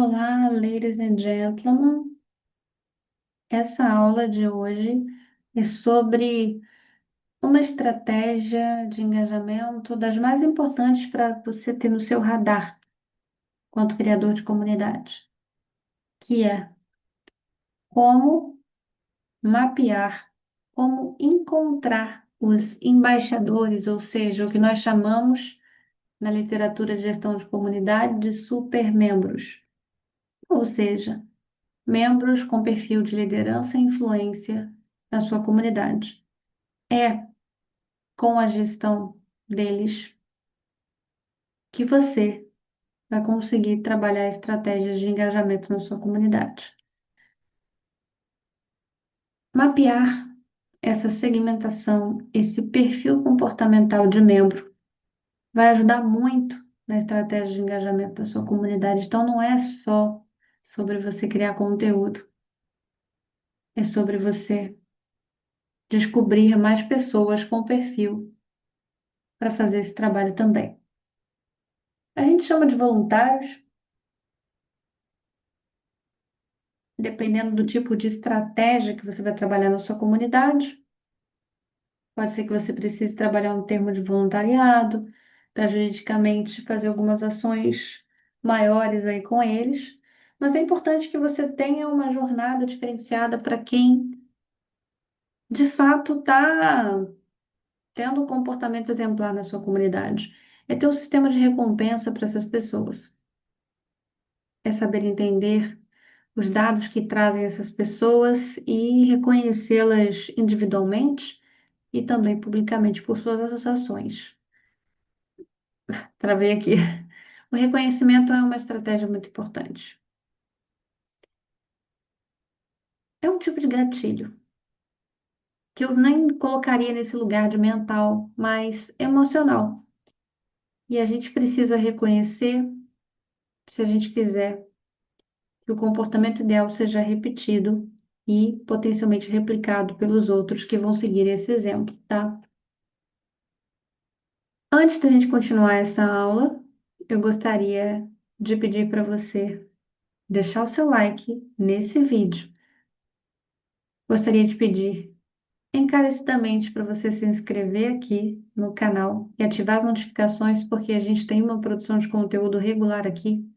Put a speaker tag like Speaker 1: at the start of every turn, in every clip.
Speaker 1: Olá, ladies and gentlemen. Essa aula de hoje é sobre uma estratégia de engajamento das mais importantes para você ter no seu radar quanto criador de comunidade, que é como mapear, como encontrar os embaixadores, ou seja, o que nós chamamos na literatura de gestão de comunidade de supermembros, ou seja, membros com perfil de liderança e influência na sua comunidade. É com a gestão deles que você vai conseguir trabalhar estratégias de engajamento na sua comunidade. Mapear essa segmentação, esse perfil comportamental de membro, vai ajudar muito na estratégia de engajamento da sua comunidade. Então, não é só sobre você criar conteúdo, é sobre você descobrir mais pessoas com perfil para fazer esse trabalho também. A gente chama de voluntários, dependendo do tipo de estratégia que você vai trabalhar na sua comunidade. Pode ser que você precise trabalhar um termo de voluntariado para juridicamente fazer algumas ações maiores aí com eles. Mas é importante que você tenha uma jornada diferenciada para quem de fato está tendo um comportamento exemplar na sua comunidade. É ter um sistema de recompensa para essas pessoas. É saber entender os dados que trazem essas pessoas e reconhecê-las individualmente e também publicamente por suas associações. Travei aqui. O reconhecimento é uma estratégia muito importante. É um tipo de gatilho que eu nem colocaria nesse lugar de mental, mas emocional. E a gente precisa reconhecer, se a gente quiser que o comportamento ideal seja repetido e potencialmente replicado pelos outros que vão seguir esse exemplo, tá? Antes da gente continuar essa aula, eu gostaria de pedir para você deixar o seu like nesse vídeo. Gostaria de pedir encarecidamente para você se inscrever aqui no canal e ativar as notificações, porque a gente tem uma produção de conteúdo regular aqui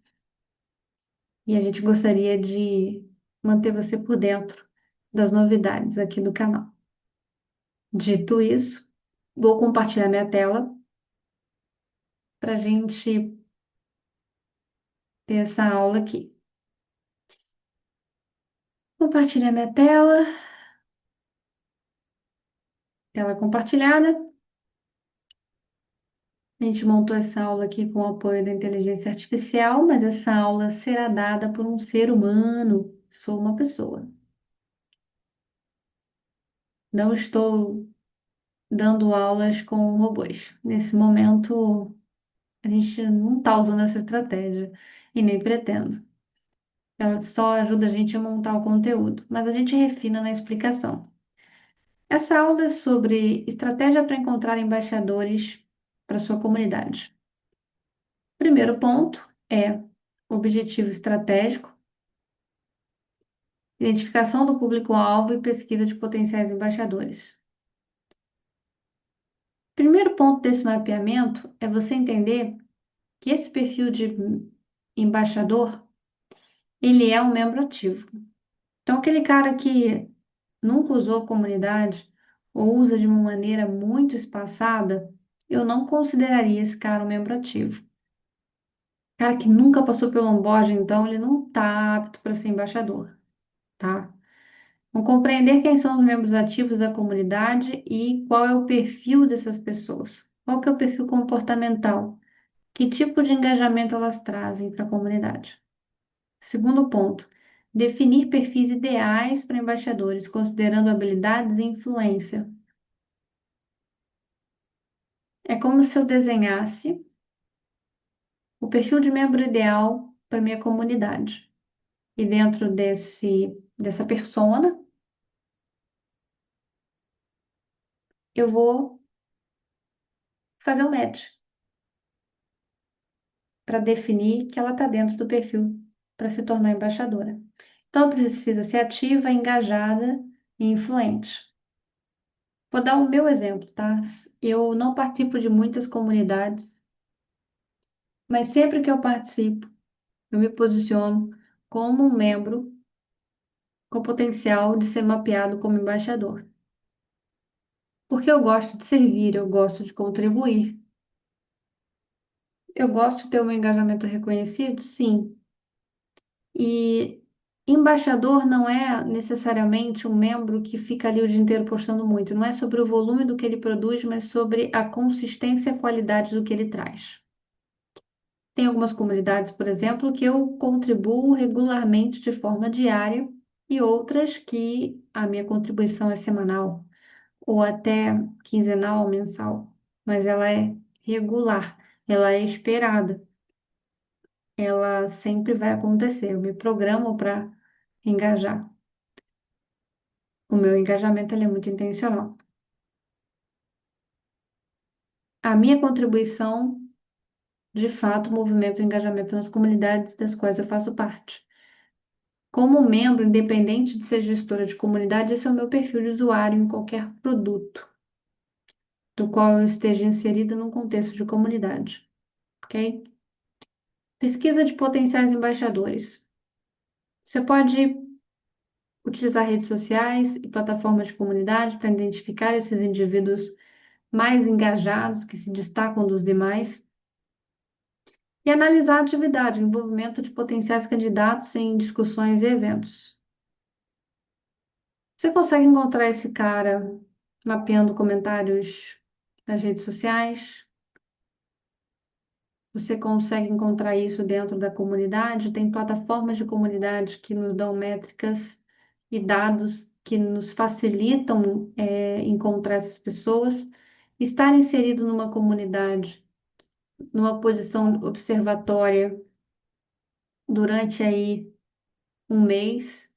Speaker 1: e a gente gostaria de manter você por dentro das novidades aqui do canal. Dito isso, vou compartilhar minha tela para a gente ter essa aula aqui. Compartilhar minha tela compartilhada. A gente montou essa aula aqui com o apoio da inteligência artificial, mas essa aula será dada por um ser humano. Sou uma pessoa. Não estou dando aulas com robôs. Nesse momento, a gente não está usando essa estratégia e nem pretendo. Ela só ajuda a gente a montar o conteúdo, mas a gente refina na explicação. Essa aula é sobre estratégia para encontrar embaixadores para sua comunidade. Primeiro ponto é objetivo estratégico, identificação do público-alvo e pesquisa de potenciais embaixadores. Primeiro ponto desse mapeamento é você entender que esse perfil de embaixador, ele é um membro ativo. Então, aquele cara que nunca usou a comunidade ou usa de uma maneira muito espaçada, eu não consideraria esse cara um membro ativo. Cara que nunca passou pelo onboarding, então ele não está apto para ser embaixador, tá? Vamos compreender quem são os membros ativos da comunidade e qual é o perfil dessas pessoas. Qual que é o perfil comportamental? Que tipo de engajamento elas trazem para a comunidade? Segundo ponto, definir perfis ideais para embaixadores, considerando habilidades e influência. É como se eu desenhasse o perfil de membro ideal para minha comunidade. E dentro dessa persona, eu vou fazer um match para definir que ela está dentro do perfil para se tornar embaixadora. Então, precisa ser ativa, engajada e influente. Vou dar o meu exemplo, tá? Eu não participo de muitas comunidades, mas sempre que eu participo, eu me posiciono como um membro com potencial de ser mapeado como embaixador. Porque eu gosto de servir, eu gosto de contribuir. Eu gosto de ter um engajamento reconhecido, sim. E embaixador não é necessariamente um membro que fica ali o dia inteiro postando muito. Não é sobre o volume do que ele produz, mas sobre a consistência e a qualidade do que ele traz. Tem algumas comunidades, por exemplo, que eu contribuo regularmente de forma diária e outras que a minha contribuição é semanal ou até quinzenal ou mensal, mas ela é regular, ela é esperada, ela sempre vai acontecer. Eu me programo para engajar. O meu engajamento ele é muito intencional. A minha contribuição, de fato, movimenta o engajamento nas comunidades das quais eu faço parte. Como membro, independente de ser gestora de comunidade, esse é o meu perfil de usuário em qualquer produto do qual eu esteja inserida num contexto de comunidade, ok? Pesquisa de potenciais embaixadores. Você pode utilizar redes sociais e plataformas de comunidade para identificar esses indivíduos mais engajados, que se destacam dos demais, e analisar a atividade, o envolvimento de potenciais candidatos em discussões e eventos. Você consegue encontrar esse cara mapeando comentários nas redes sociais? Você consegue encontrar isso dentro da comunidade? Tem plataformas de comunidade que nos dão métricas e dados que nos facilitam, encontrar essas pessoas. Estar inserido numa comunidade, numa posição observatória durante aí um mês,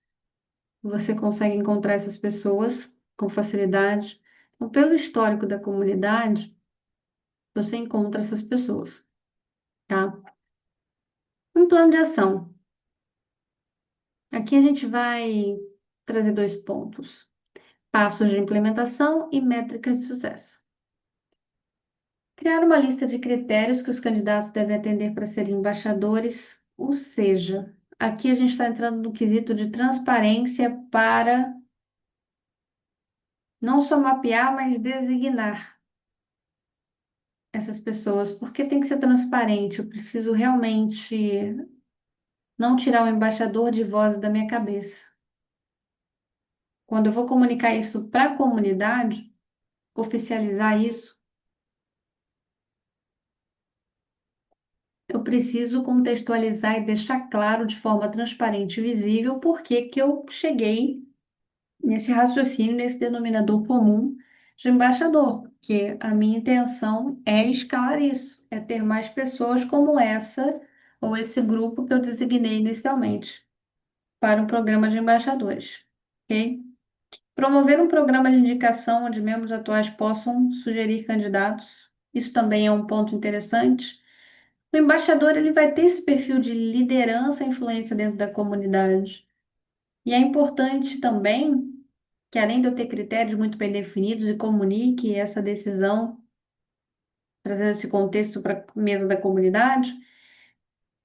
Speaker 1: você consegue encontrar essas pessoas com facilidade. Então, pelo histórico da comunidade, você encontra essas pessoas, tá? Um plano de ação. Aqui a gente vai trazer dois pontos: passos de implementação e métricas de sucesso. Criar uma lista de critérios que os candidatos devem atender para serem embaixadores, ou seja, aqui a gente está entrando no quesito de transparência para não só mapear, mas designar essas pessoas, porque tem que ser transparente. Eu preciso realmente não tirar o embaixador de voz da minha cabeça. Quando eu vou comunicar isso para a comunidade, oficializar isso, eu preciso contextualizar e deixar claro de forma transparente e visível por que que eu cheguei nesse raciocínio, nesse denominador comum de embaixador, porque a minha intenção é escalar isso, é ter mais pessoas como essa ou esse grupo que eu designei inicialmente para um programa de embaixadores, ok? Promover um programa de indicação onde membros atuais possam sugerir candidatos. Isso também é um ponto interessante. O embaixador ele vai ter esse perfil de liderança e influência dentro da comunidade. E é importante também que, além de eu ter critérios muito bem definidos, e comunique essa decisão, trazendo esse contexto para a mesa da comunidade,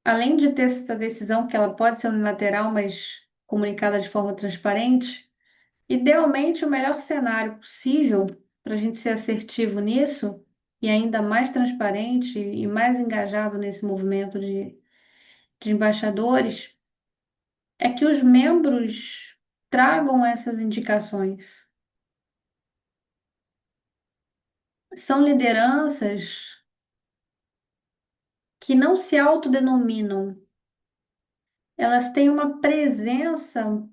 Speaker 1: além de ter essa decisão, que ela pode ser unilateral, mas comunicada de forma transparente, idealmente o melhor cenário possível para a gente ser assertivo nisso e ainda mais transparente e mais engajado nesse movimento de embaixadores é que os membros tragam essas indicações. São lideranças que não se autodenominam, elas têm uma presença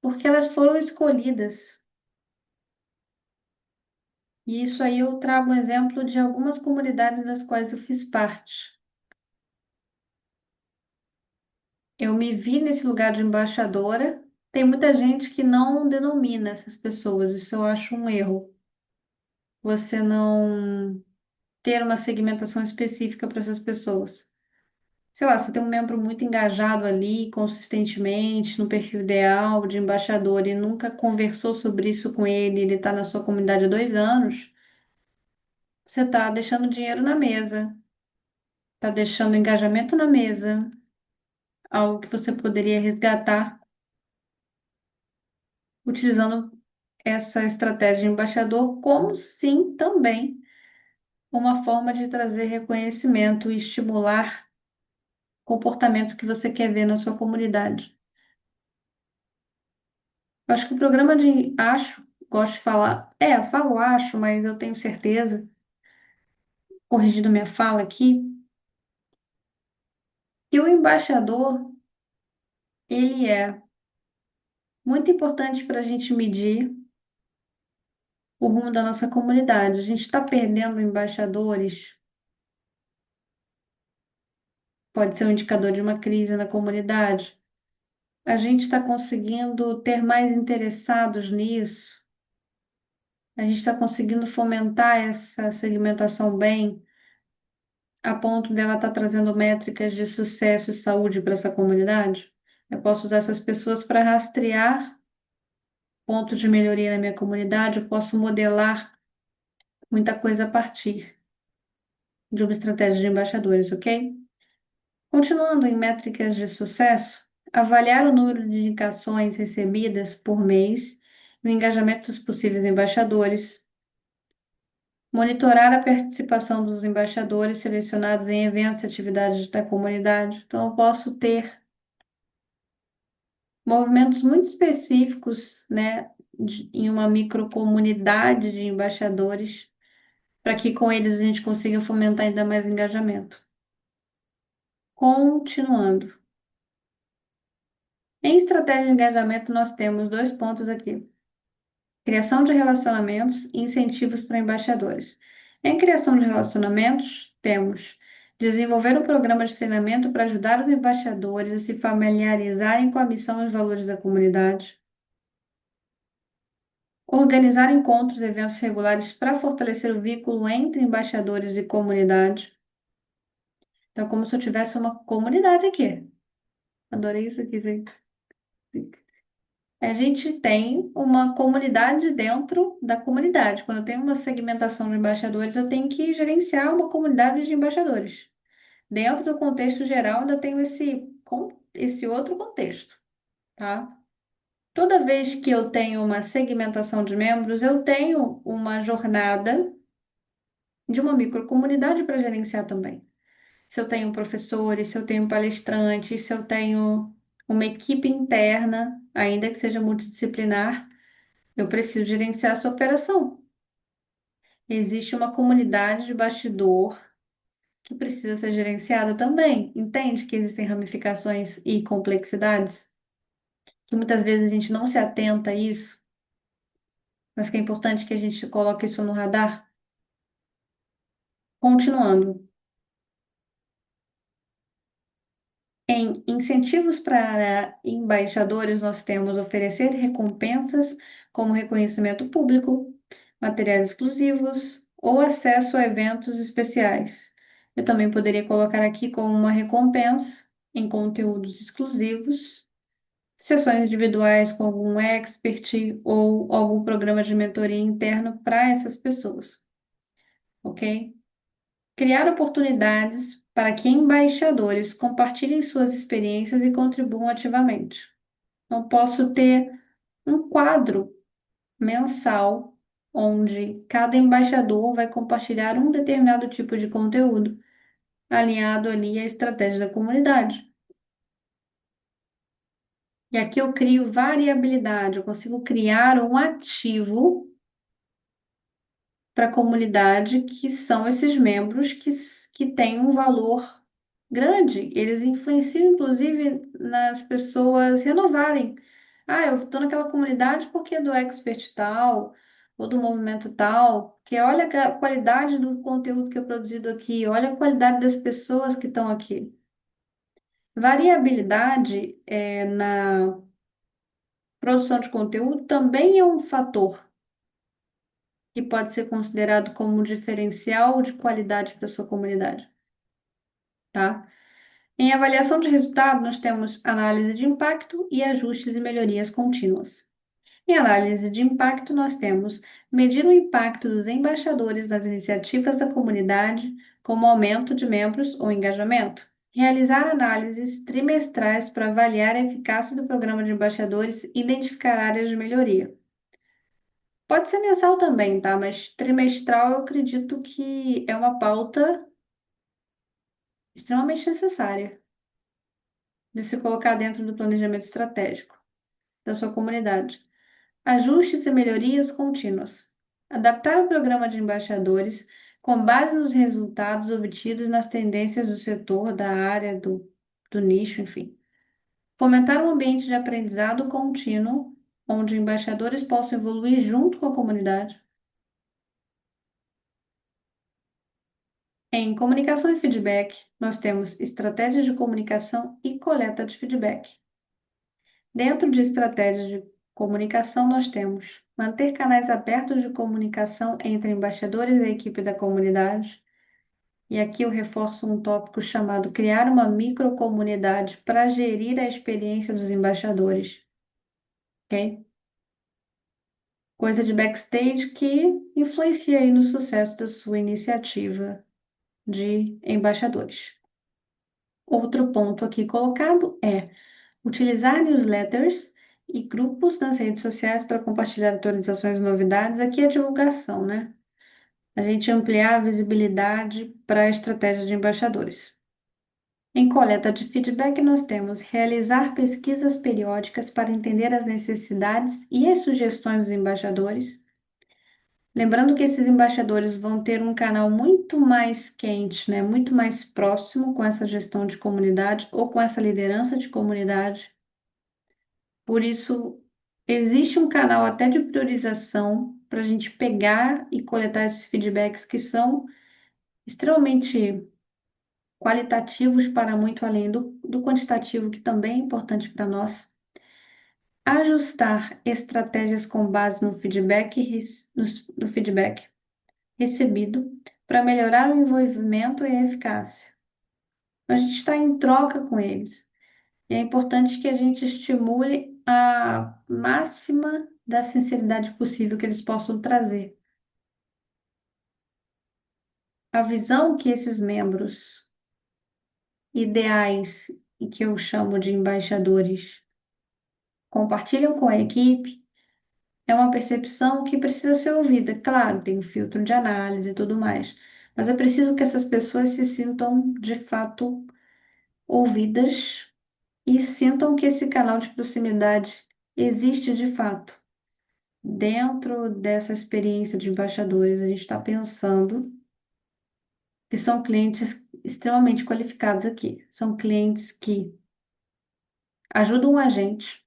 Speaker 1: porque elas foram escolhidas. E isso aí eu trago um exemplo de algumas comunidades das quais eu fiz parte. Eu me vi nesse lugar de embaixadora. Tem muita gente que não denomina essas pessoas, isso eu acho um erro. Você não ter uma segmentação específica para essas pessoas. sei lá, você tem um membro muito engajado ali, consistentemente, no perfil ideal de embaixador e nunca conversou sobre isso com ele, ele está na sua comunidade há 2 anos, você está deixando dinheiro na mesa, está deixando engajamento na mesa, algo que você poderia resgatar utilizando essa estratégia de embaixador, como sim também uma forma de trazer reconhecimento e estimular comportamentos que você quer ver na sua comunidade. Eu acho que o programa de acho, gosto de falar, eu falo acho, mas eu tenho certeza, corrigindo minha fala aqui, que o embaixador, ele é muito importante para a gente medir o rumo da nossa comunidade. A gente está perdendo embaixadores, pode ser um indicador de uma crise na comunidade. A gente está conseguindo ter mais interessados nisso. A gente está conseguindo fomentar essa segmentação bem, a ponto dela estar trazendo métricas de sucesso e saúde para essa comunidade. Eu posso usar essas pessoas para rastrear pontos de melhoria na minha comunidade, eu posso modelar muita coisa a partir de uma estratégia de embaixadores, ok? Continuando em métricas de sucesso, avaliar o número de indicações recebidas por mês e o engajamento dos possíveis embaixadores, monitorar a participação dos embaixadores selecionados em eventos e atividades da comunidade. Então, eu posso ter movimentos muito específicos, né, em uma microcomunidade de embaixadores, para que com eles a gente consiga fomentar ainda mais engajamento. Continuando. Em estratégia de engajamento, nós temos 2 pontos aqui: criação de relacionamentos e incentivos para embaixadores. Em criação de relacionamentos, temos desenvolver um programa de treinamento para ajudar os embaixadores a se familiarizarem com a missão e os valores da comunidade. Organizar encontros e eventos regulares para fortalecer o vínculo entre embaixadores e comunidade. Então, como se eu tivesse uma comunidade aqui. Adorei isso aqui, gente. A gente tem uma comunidade dentro da comunidade. Quando eu tenho uma segmentação de embaixadores, eu tenho que gerenciar uma comunidade de embaixadores. Dentro do contexto geral, ainda tenho esse outro contexto, tá? Toda vez que eu tenho uma segmentação de membros, eu tenho uma jornada de uma microcomunidade para gerenciar também. Se eu tenho professores, se eu tenho palestrantes, se eu tenho uma equipe interna, ainda que seja multidisciplinar, eu preciso gerenciar essa operação. Existe uma comunidade de bastidor que precisa ser gerenciada também. Entende que existem ramificações e complexidades? Que muitas vezes a gente não se atenta a isso, mas que é importante que a gente coloque isso no radar? Continuando. Em incentivos para embaixadores, nós temos oferecer recompensas como reconhecimento público, materiais exclusivos ou acesso a eventos especiais. Eu também poderia colocar aqui como uma recompensa em conteúdos exclusivos, sessões individuais com algum expert ou algum programa de mentoria interno para essas pessoas, ok? Criar oportunidades para que embaixadores compartilhem suas experiências e contribuam ativamente. Não posso ter um quadro mensal onde cada embaixador vai compartilhar um determinado tipo de conteúdo, alinhado ali à estratégia da comunidade. E aqui eu crio variabilidade, eu consigo criar um ativo para a comunidade, que são esses membros que têm um valor grande. Eles influenciam, inclusive, nas pessoas renovarem. Ah, eu estou naquela comunidade porque é do expert tal, ou do movimento tal, que olha a qualidade do conteúdo que é produzido aqui, olha a qualidade das pessoas que estão aqui. Variabilidade na produção de conteúdo também é um fator que pode ser considerado como um diferencial de qualidade para sua comunidade, tá? Em avaliação de resultado, nós temos análise de impacto e ajustes e melhorias contínuas. Em análise de impacto, nós temos medir o impacto dos embaixadores nas iniciativas da comunidade, como aumento de membros ou engajamento. Realizar análises trimestrais para avaliar a eficácia do programa de embaixadores e identificar áreas de melhoria. Pode ser mensal também, tá? Mas trimestral eu acredito que é uma pauta extremamente necessária de se colocar dentro do planejamento estratégico da sua comunidade. Ajustes e melhorias contínuas. Adaptar o programa de embaixadores com base nos resultados obtidos nas tendências do setor, da área, do nicho, enfim. Fomentar um ambiente de aprendizado contínuo, onde embaixadores possam evoluir junto com a comunidade. Em comunicação e feedback, nós temos estratégias de comunicação e coleta de feedback. Dentro de estratégias de comunicação, nós temos manter canais abertos de comunicação entre embaixadores e a equipe da comunidade. E aqui eu reforço um tópico chamado criar uma microcomunidade para gerir a experiência dos embaixadores, ok? Coisa de backstage que influencia aí no sucesso da sua iniciativa de embaixadores. Outro ponto aqui colocado é utilizar newsletters e grupos nas redes sociais para compartilhar atualizações e novidades. Aqui é a divulgação, né? A gente ampliar a visibilidade para a estratégia de embaixadores. Em coleta de feedback, nós temos realizar pesquisas periódicas para entender as necessidades e as sugestões dos embaixadores. Lembrando que esses embaixadores vão ter um canal muito mais quente, né? Muito mais próximo com essa gestão de comunidade ou com essa liderança de comunidade. Por isso, existe um canal até de priorização para a gente pegar e coletar esses feedbacks que são extremamente qualitativos para muito além do quantitativo, que também é importante para nós. Ajustar estratégias com base no feedback, no feedback recebido para melhorar o envolvimento e a eficácia. A gente está em troca com eles. E é importante que a gente estimule a máxima da sinceridade possível que eles possam trazer. A visão que esses membros ideais e que eu chamo de embaixadores compartilham com a equipe é uma percepção que precisa ser ouvida. Claro, tem um filtro de análise e tudo mais, mas é preciso que essas pessoas se sintam de fato ouvidas e sintam que esse canal de proximidade existe de fato. Dentro dessa experiência de embaixadores, a gente está pensando que são clientes extremamente qualificados aqui. São clientes que ajudam a gente,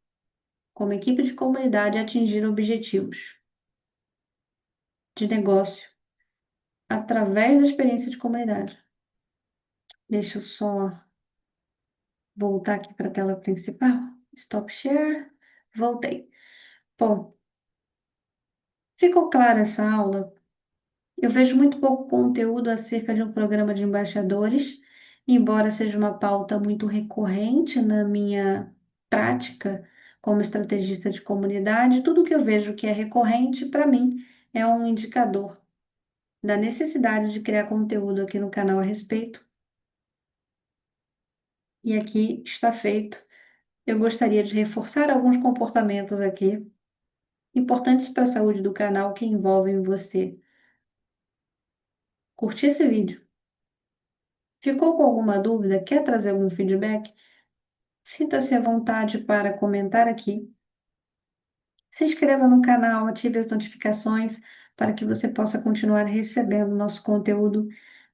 Speaker 1: como equipe de comunidade, a atingir objetivos de negócio através da experiência de comunidade. Deixa eu só voltar aqui para a tela principal. Stop share. Voltei. Bom, ficou clara essa aula? Eu vejo muito pouco conteúdo acerca de um programa de embaixadores, embora seja uma pauta muito recorrente na minha prática como estrategista de comunidade. Tudo que eu vejo que é recorrente, para mim, é um indicador da necessidade de criar conteúdo aqui no canal a respeito. E aqui está feito. Eu gostaria de reforçar alguns comportamentos aqui, importantes para a saúde do canal, que envolvem você. Curtir esse vídeo. Ficou com alguma dúvida? Quer trazer algum feedback? Sinta-se à vontade para comentar aqui. Se inscreva no canal, ative as notificações para que você possa continuar recebendo nosso conteúdo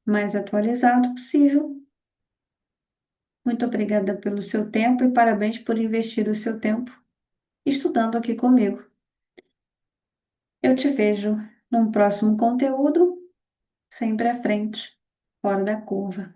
Speaker 1: mais atualizado possível. Muito obrigada pelo seu tempo e parabéns por investir o seu tempo estudando aqui comigo. Eu te vejo num próximo conteúdo, sempre à frente, fora da curva.